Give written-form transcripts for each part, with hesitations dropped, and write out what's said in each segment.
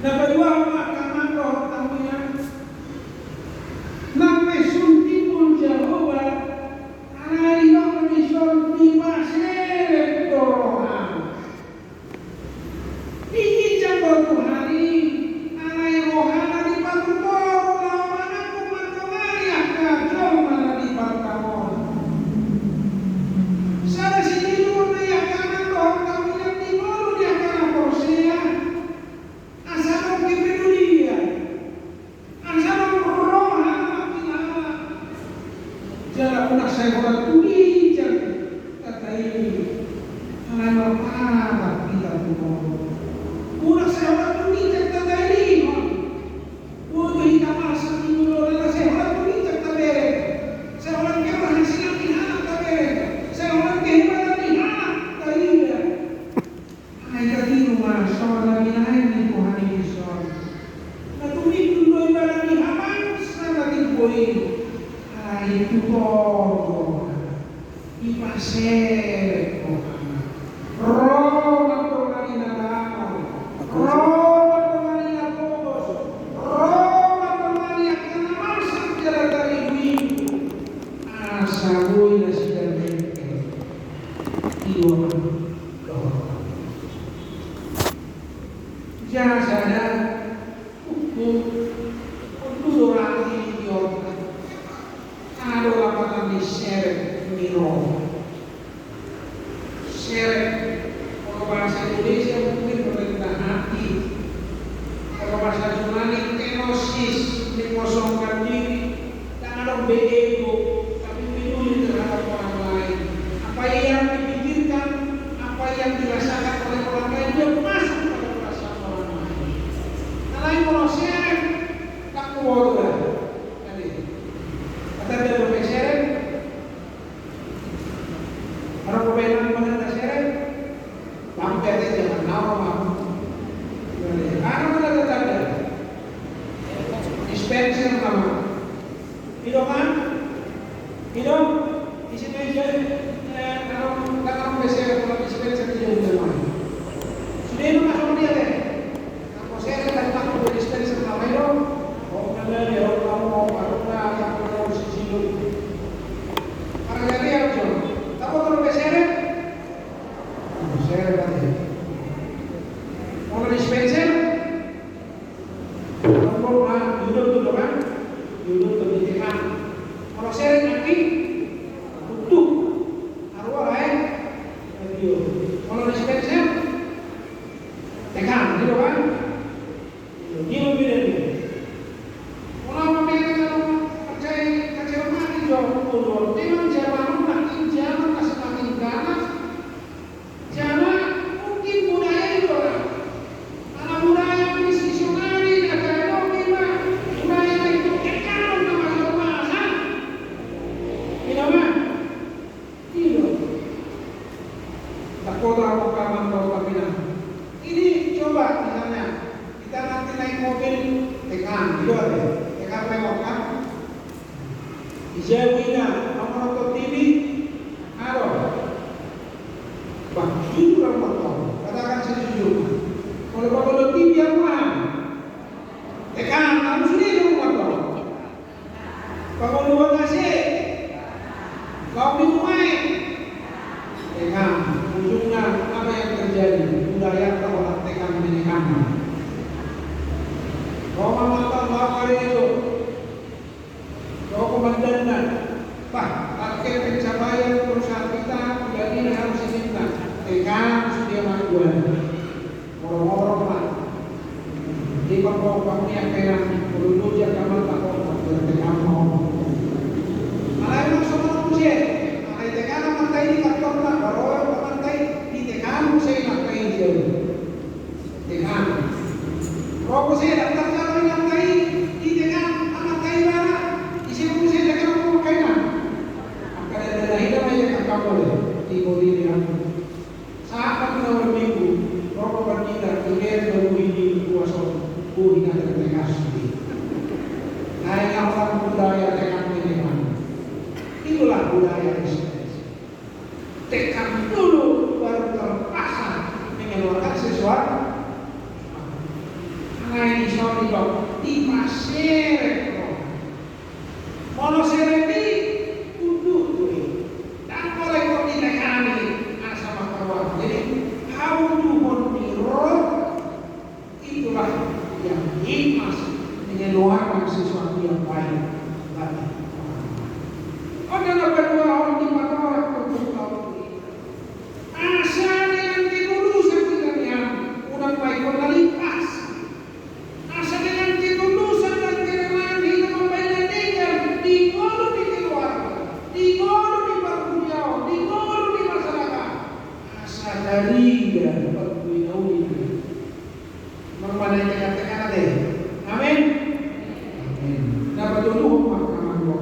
Nah kedua mahkamah roh tamunya nampai suntimul Jawa ayo mison di maseret dorohan ini jambal Tuhari alai rohana di pantoro lawan aku makamari akajau mana di pantamon sada sini dulu ya kanan roh tamunya di baru dia kanan porsea asal kepedulian asal rohana makinala jala unak saya orang tuli kata ini anak apa kita tuh unak saya orang tuli kata ini untuk kita masa dulu adalah saya orang tuli kata bere saya orang kewah hasil minah kata bere saya orang kehebat minah kata ini ay kati rumah seorang minah ini Tuhan Yesus na tuloy ba lang ihaman sa nating buhay ay tutoro ipasere ko Roma tornari na tao Roma tornari na pogos Roma tornari na kanamasan kaya taribin asaboy na sila mente iwan jangan sana untuk orang ini orang ada lapangan di seret miro seret kalau bahasa Indonesia mungkin pemerintah hati kalau bahasa Yunani kenosis mengosongkan diri dan ada ego tapi peduli terhadap orang lain apa yang dipikirkan apa yang dirasakan oleh orang lain dia masuk pada perasaan orang lain lain kalau seret tak kuat kata dia berbesar orang pemain mengenai seret sampai ada jangan nama anak mana kata dispenser nama hidup kan hidup di sini aja kalau kata besar kalau dispenser dia udah main sudah itu masuk dia deh kalau saya kata tak dispenser nama itu oh kalau dia orang mau orang yang mau sisi karena jadi apa tahu kalau besar saya kata kalau dispenser kalau hidup tu kan hidup tu ditekan kalau saya nanti tutup arwah lain kalau dispenser tekan gitu kan hidup ini kalau memang percaya kecewa mati jauh dengan zaman makin zaman kasih makin ganas zaman mungkin budaya itu orang anak budaya misionari ekonomi mah budaya itu kekal sama masa tidak mah tidak tak kau tahu kapan kau tapi ini coba misalnya kita nanti naik mobil tekan gitu aja tekan lewat kan Jawina nomor TV halo bang jujur orang motor katakan sejujur kalau bapak TV yang mana tekan kamu sendiri orang motor bapak luar kasih kau dimulai tekan ujungnya apa yang terjadi budaya orang tekan menekan Roma motor bapak itu komandan Pak, pakai pencapaian perusahaan kita bulan ini harus diminta tekan sedia maduan orang-orang Pak di bawah yang kena dulu jaga mata orang bertekan mau malah yang sama manusia malah tekan mata ini kantor lah baru mata ini tekan saya nak kain dia tekan kalau saya datang kalau mata ini tekan mata ini mana Siapa sih yang kamu kainan? Akan ada hidup yang kamu di bodi yang saat kita minggu, rokok kita tidak berbunyi kuasa bodi yang terkasih. Nah, yang orang budaya tekan tekan, itulah budaya Islam. Tekan dulu baru terpaksa mengeluarkan sesuatu. Angai iso di pasir. Mono sereni kudu kuwi. Dan boleh kok ditekani sama kawan. Jadi haudun biro itulah yang hikmah mengeluarkan sesuatu yang baik bagi orang. Orang berdua orang di mana orang berkumpul ini. Asal dengan ketulusan kita yang udah baik berlipas. Asal dengan ketulusan dan kerelaan kita membela dengan di golu di keluarga, di golu di perkuliah, di golu di masyarakat. Asal dari dan berkuliah ini. Mana yang dikatakan ada? Amin. Amin. Dapat dulu mahkamah Allah.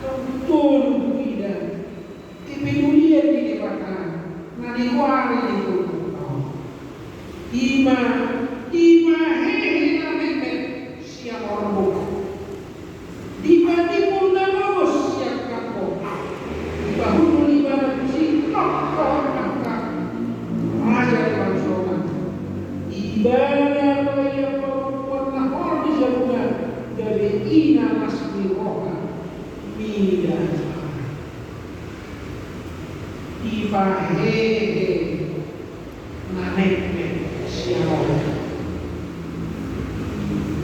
Betul tidak. Kepedulian di depan. Nani kuari itu. Ima hehe namanya siapa orang buka. Ima pun nama siap kapok. Ima hulu ibadah sikap orang angkat. Raja di bangsa. Ibadah yang pernah orang bisa buat dari ina masmi roha midah ibahehe nanek siapa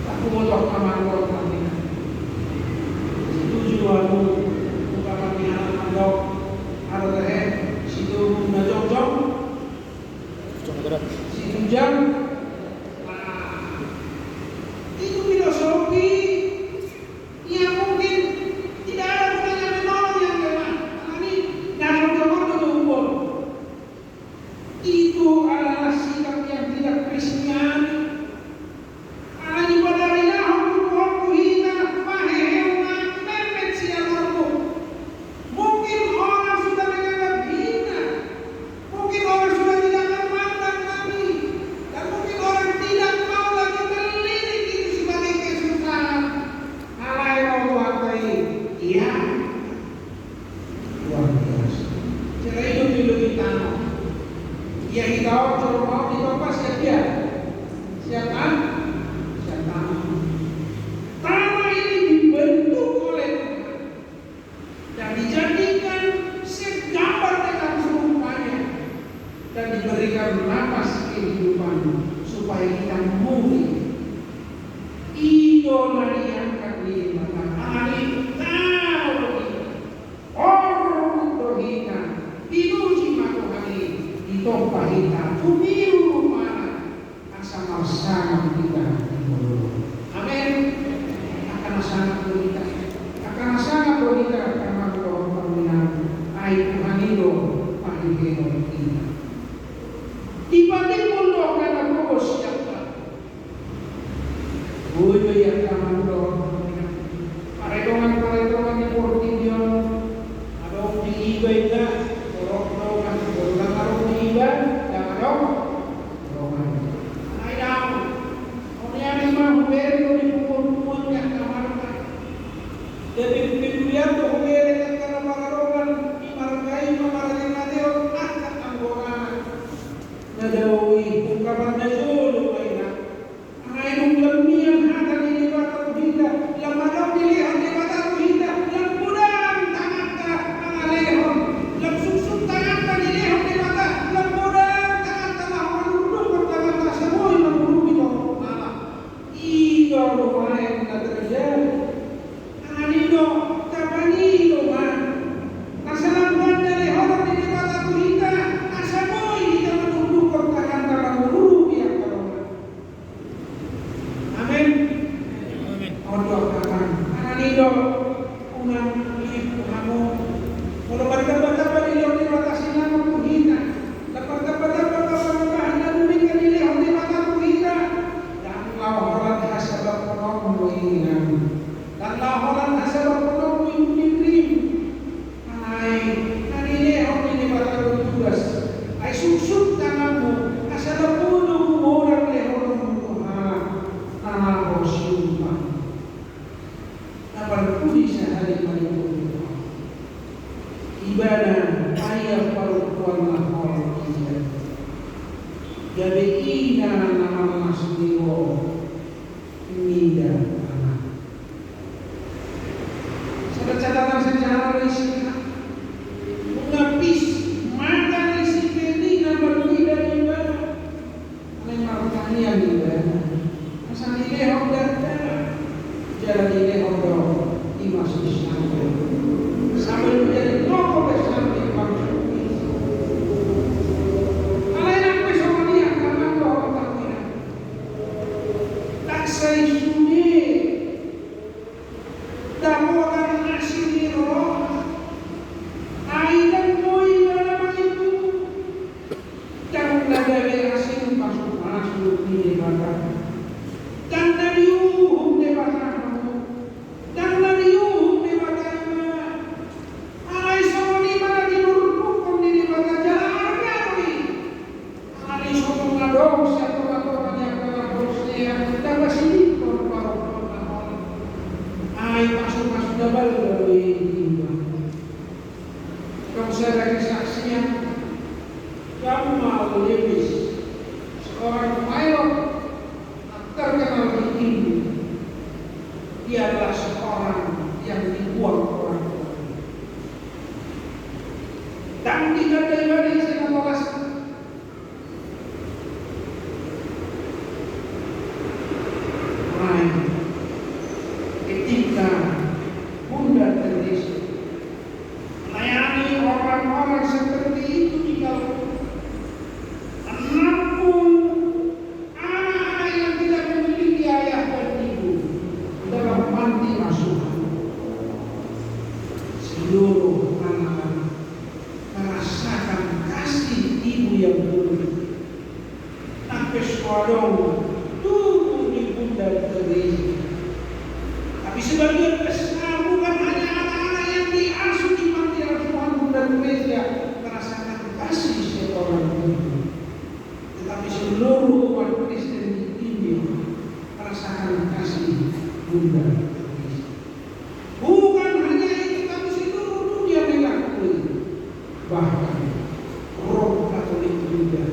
aku mau tahu kamar orang ini setuju aku bukan kami anak mandok ada teh situ najong situ jam. Itu filosofi yang mungkin tidak ada gunanya menolong yang memang. Ini dalam zaman umur itu adalah sikap yang tidak Kristiani. Mungkin orang sudah menganggap hina, mungkin orang sudah tidak memandang kami, dan mungkin orang tidak mau lagi melirik itu sebagai kesusahan. Alai Allah baik, iya, luar biasa. Cara hidup di tanah, yang kita kalau mau ditopas siapa? Siapa? Siapa? Tanah ini dibentuk oleh Tuhan dan dijadikan segambar dengan serupanya dan diberikan napas kehidupan supaya kita mungkin idola diangkat di mata kami tahu orang berhina diuji mata kami ditompah kita tumiru mana asal-asal kita amin akan sangat berita karena Tuhan pernah air Tuhan itu pagi kita dibanding mundur karena bos siapa bujo yang kaman Tuhan paredongan yang portingnya ada di ibadah orang di ibadah dan ada orang ayam orang yang mau beri di pukul yang kamar jadi kemudian kemudian karena makarogan imarkai mamarang mateo akan anggota nadawi ungkapan dulu aina ainu lemian hata di mata kita lamadaw dilihat di mata kita lam mudan tangata alehon lam susut tangata dilihat di mata lam mudan tangata mahulun tangata semua yang berubi itu malah iyo lumayan terjadi Anino, tapanino man. Nasalamban dari orang di mata kita, asamoy kita menundukkan tangan dalam guru yang karoman. Amin. Amin. Odok tangan. Anino, unang ibu kamu. Kalau berkata-kata di mata sinar kita, berkata-kata bahina demikian di mata kita. Dan lawan hasabak penolong mengingat. Dan lahoran hasil penolong itu ay nanile ako nilipatan tugas ay susut tanganmu asal puno orang lehon Tuhan tanah bersyukur dapat pudi sehari hari ibadah ayat parutuan lahor jadi ina nama masuk sehat. Mengapis mata isi peti na berbeda di mana. Memang kalian ibadah. Asal ini honda jalan ini honda dimasuk sampai menjadi tokoh besar di bangsa ini. Kalian aku sama dia karena kau tak kira. Tak saya sudi. Dapat akan nasi di roh. Air koi dalam itu. Janganlah dari asin masuk di badan. Dan dari uhum di badan. Dan dari uhum di badan. Alai somoni mana tidur hukum di badan jalan kami. Alai somong adong satu laporan yang berlangsung dapat sini korban. Ai masuk double dari kalau saya ada kesaksian Jamal Lewis, seorang pilot terkenal di Hindu. Dia adalah seorang yang dibuang orang tua. Dan tidak dari saya membalas ketika Bunda Teresa melayani orang-orang seperti itu di dalam menampung anak yang tidak memiliki ayah dan ibu dalam panti asuhan. Seluruh anak-anak merasakan kasih ibu yang tulus. Sampai seorang tubuh di Bunda Teresa. Tapi sebagian besar bukan hanya anak-anak yang diasuh di panti asuhan Bunda Teresa merasakan kasih seorang ibu, tetapi seluruh umat Kristen di India merasakan kasih Bunda Teresa. Bukan hanya itu, tapi seluruh dunia mengakui. Bahkan Roh Katolik juga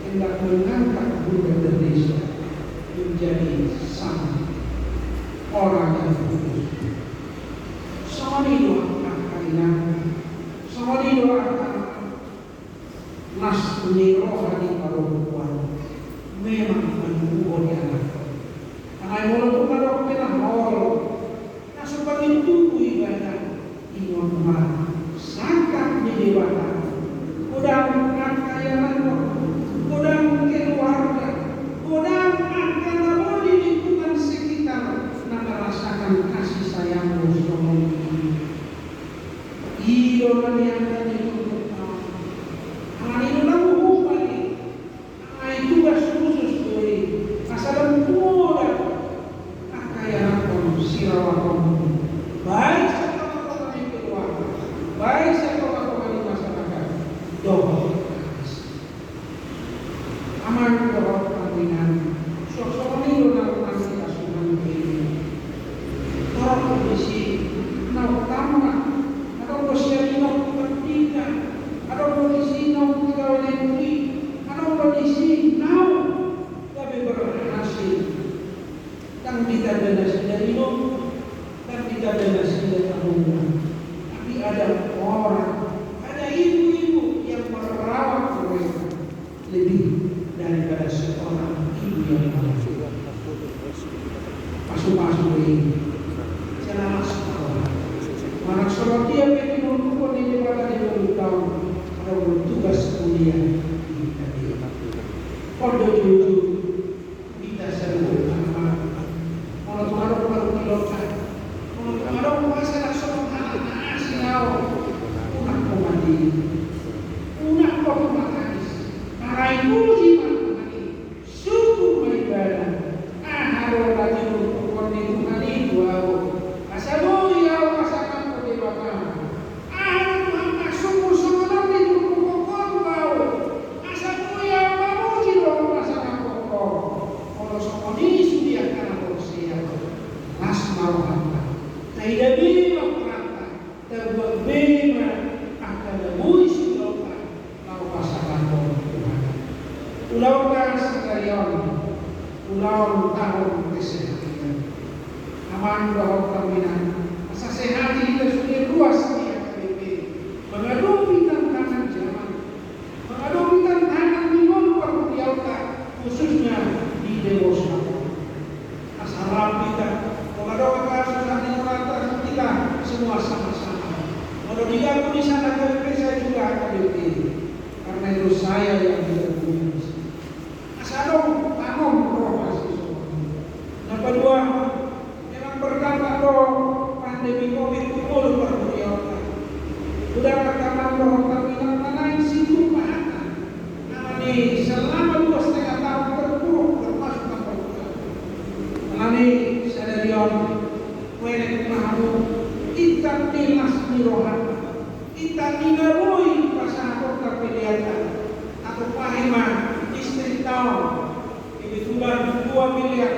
hendak mengangkat Bunda Teresa menjadi sang orang yang kudus. Semua doakan kalian, semua doakan nas rohani perempuan memang menunggu di anak. Karena walaupun ada orang awal, nah sebagai tubuh ibadah iman sangat menyebabkan. Udang kekayaan, udang keluarga, udang akan di lingkungan sekitar. Merasakan kasih sayang Rasulullah. Idola yang tadi itu pertama. Itu lalu balik. Tugas khusus dari asal muda. Akayanakom sirawakom. Baik sekolah di keluarga, baik sekolah di masyarakat. Doa. Aman doa panggilan. Sosok ini dalam kasih asuhan ini. Orang kondisi nau tamat, atau kondisi nau ketiga, atau kondisi nau tiga negeri, atau kondisi nau lebih berhasil. Dan tidak ada dari hidup, dan tidak ada dari tahun. Tapi ada orang, ada ibu-ibu yang merawat mereka lebih daripada seorang ibu yang masuk ini. Anak sekolah dia pergi mengumpul di pada di tahun atau bertugas kuliah di tadi. Pada dulu kita selalu anak kalau baru kilokan, kalau masalah soal anak silau, unak komandi, unak komandis, marai puji mati, suku ibadah, harus lagi mengumpul di Tuhan itu. Asabu ya masakan kebebasan. Anak sumur sumur di tubuh kau. Asabu ya kamu jiwa masakan kau. Kalau semua ini sudah karena manusia. Mas mau apa? Tidak bima perata. Terbuat bima akan lebih siloka. Mau masakan kau. Pulau Sekalian, Pulau Tahun Kesehatan. Aman bahwa kaminan asa sehat kita sudah luas ya. tanam roh kasih. Yang kedua, memang berdampak roh pandemi COVID pukul berbuat. Sudah katakan roh terminal tanah situ pahatan. Ini selama 2,5 tahun terpuruk termasuk kapal. Ini sadarion welek mahu itak dinas nirohan. Itak dinaroi pasahok terpilihan atau pahima istri tahun. Kebetulan 2 miliar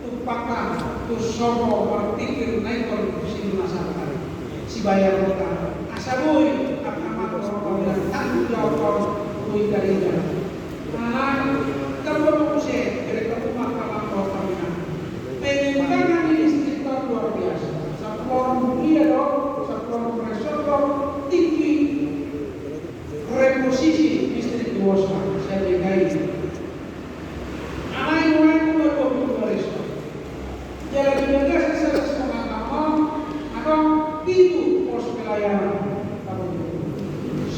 tupakan tu sobo berpikir naik kalau sini masyarakat si bayar kota asabui amat orang bilang tanggung jawab kui dari jalan karena terlalu usai dari rumah kalau kami pengembangan ini luar biasa satu orang mulia dong satu orang profesor tinggi reposisi istri dewasa saya begai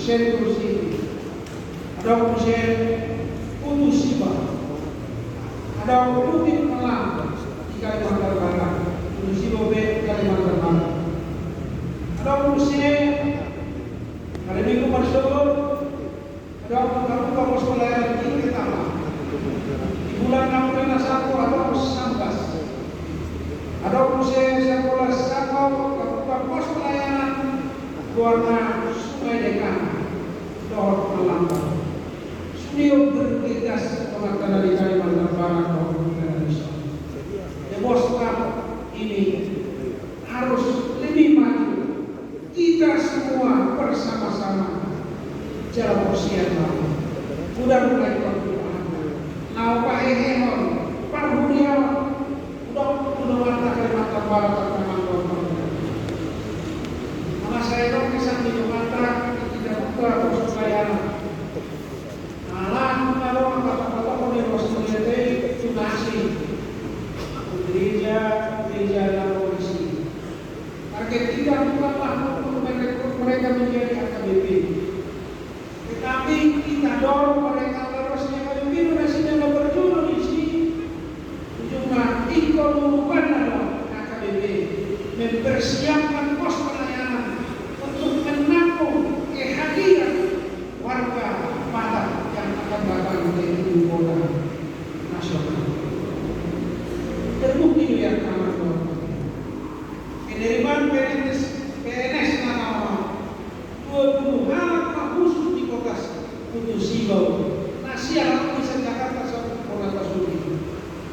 Sentro City, ada Musel Putus Siba, ada Bukit Malang di Kalimantan Barat, Putus Siba B Kalimantan Barat, ada Musel hari Minggu Marsebut, ada Kabupaten Pos Pelayaran di Ketama, di bulan April 1 ada Sambas, ada Musel Sekolah Sakau Kabupaten Pos Pelayaran warna Sungai Dekan. Melambang. Sunio bertugas pengacara di Kalimantan Barat maupun Indonesia. Demokrat ini harus lebih maju. Kita semua bersama-sama jalan persiapan. Udah mulai perjuangan. Nah, Pak Ehon, Pak Huriawan, udah warta Kalimantan Barat Kalimantan Barat. Karena saya dong kesan di Kalimantan tidak buka proses layanan. Alam kalau kata-kata universitas sunasi gereja dan polisi. Target kita bukanlah untuk mereka menjadi AKBP, tetapi kita dorong mereka terusnya AKBP Indonesia yang berjuang di sini. Ujungnya ikut merupakan dalam AKBP mempersiapkan pos pelayanan untuk menampung kehadiran warga Batak yang akan datang ke ibu kota nasional. Terbukti lihat kawan-kawan. Penerimaan PNS nama 20 halaman khusus di kota Putus Siba. Nasihat bisa Jakarta satu kota tersebut.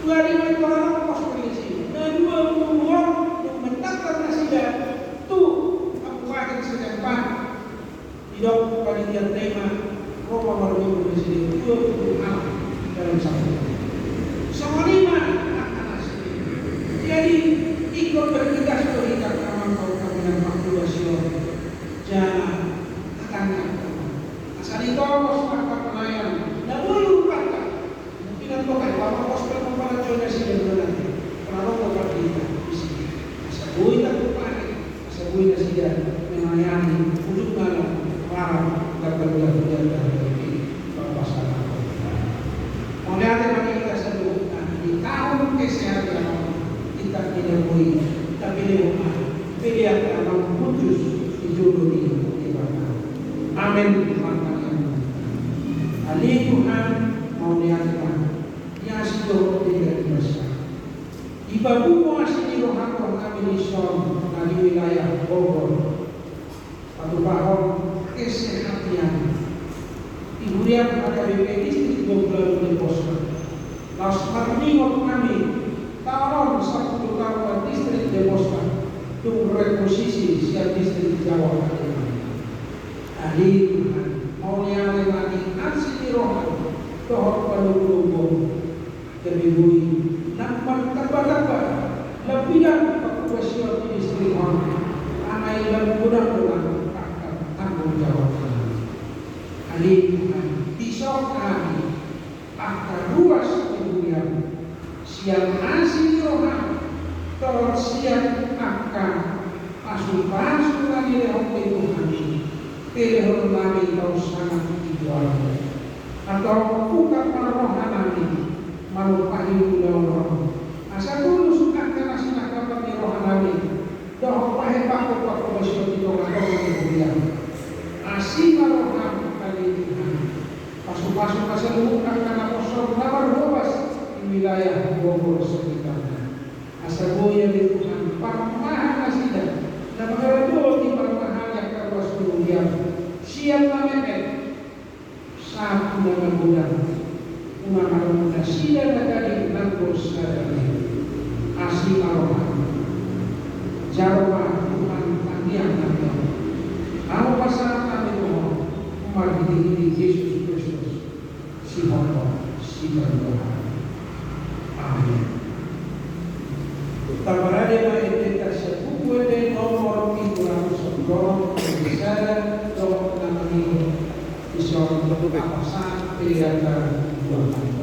25 orang pos polisi dan 20 orang yang mendaftar nasihat tuh kabupaten sedang tidak panitia terima Roma Margo Presiden 20 dalam satu. Semua lima akan hasil. Jadi ikut bertugas berikat kawan kami dan populasi jangan akan asal itu masyarakat pelayan. Tidak boleh lupakan. Mungkin ada kalau hospital membangun donasi dan donasi. Kalau bapak kita di sini, asabui tak lupa, asabui nasi dan melayani untuk malam. Larang dan berbulan-bulan dari pasangan. Oleh bagi kita semua di tahun kesehatan kita tidak boleh tapi lewat pilihan alam putus dijodoh di mana. Amin. Ali Tuhan mau diangkat. Ya sudah tidak biasa. Di babu masih rohani kami di Son di wilayah Bogor. Satu tahun kesehatan ibu yang AKBP distrik 20 di Boston. Lasmarni waktu kami tahun 1 tahun distrik di Boston untuk reposisi siap distrik Jawa Tengah. Ahli mau yang lagi ansih rohan tohok palu terbibui nampak taba-taba lebih dan populasi di distrik anai dan kurang-kurang tanggung jawab ahli pisau kami akan ruas kemudian siap nasi rohan terus siap akan pasu-pasu lagi lehok itu kami pilih lagi tahu sangat dijual atau bukan rohan kami wilayah Bogor sekitarnya. Asabuya di Tuhan, paramahan asida, na magaradulo di paramahan yang kawas duluyan. Siap na meket, saat na magudang, umakarong na sila na galing nagos na galing. Asli arohan, Jawa Tuhan pandiang namin. Ang pasarap namin mo, umaghihingi Yesus Kristus, si Hono, si Tuhan. Amen. Tamarade na itita sa pupuwede, nomor pinturang sa dorong, pag-isara, dorong na kami, isang apasan, pilihan na Tuhan.